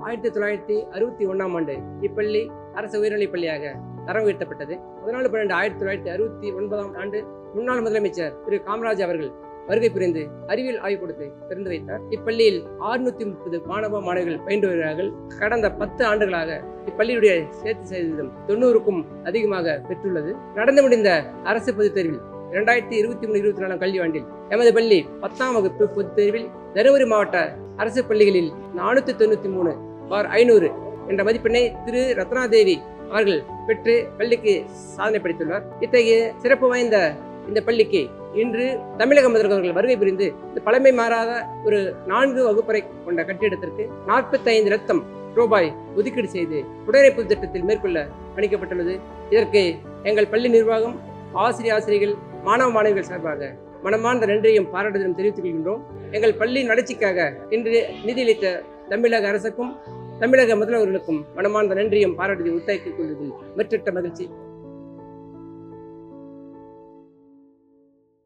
1961ஆம் ஆண்டு இப்பள்ளி அரசு உயர்நிலைப் பள்ளியாக தரம் உயர்த்தப்பட்டது. 14/12/1969ஆம் ஆண்டு முன்னாள் முதலமைச்சர் திரு காமராஜ் அவர்கள் வருகை புரிந்து அறிவியல் ஆய்வுக்கூடத்தை திறந்து வைத்தார். இப்பள்ளியில் 630 மாணவ மாணவிகள் பயின்று வருகிறார்கள். கடந்த 10 ஆண்டுகளாக இப்பள்ளியுடைய சேர்த்து சதவீதம் 90க்கும் அதிகமாக பெற்றுள்ளது. நடந்து முடிந்த அரசு பொதுத் தேர்வில் 2023-24 கல்வியாண்டில் எமது பள்ளி 10ஆம் வகுப்பு பொதுத் தேர்வில் தருமபுரி மாவட்ட அரசு பள்ளிகளில் 493/500 என்ற மதிப்பெண்ணை திரு ரத்னாதேவி அவர்கள் பெற்று பள்ளிக்கு சாதனை படைத்துள்ளார். இத்தகைய சிறப்பு வாய்ந்த இந்த பள்ளிக்கு இன்று தமிழக முதல்வர் அவர்கள் வருகை புரிந்து இந்த பழமை மாறாத ஒரு 4 வகுப்பறை கொண்ட கட்டிடத்திற்கு 45 லட்சம் ரூபாய் ஒதுக்கீடு செய்து புனரமைப்பு திட்டத்தில் மேற்கொள்ள பணிக்கப்பட்டுள்ளது. இதற்கு எங்கள் பள்ளி நிர்வாகம், ஆசிரியர்கள், மாணவ மாணவிகள் சார்பாக மனமார்ந்த நன்றியும் பாராட்டுதலும் தெரிவித்துக் கொள்கின்றோம். எங்கள் பள்ளியின் வளர்ச்சிக்காக இன்று நிதியளித்த தமிழக அரசுக்கும் தமிழக முதல்வர்களுக்கும் மனமார்ந்த நன்றியும் பாராட்டுதலும் உத்தாக்கிக் கொள்வதில் மற்றற்ற மகிழ்ச்சி.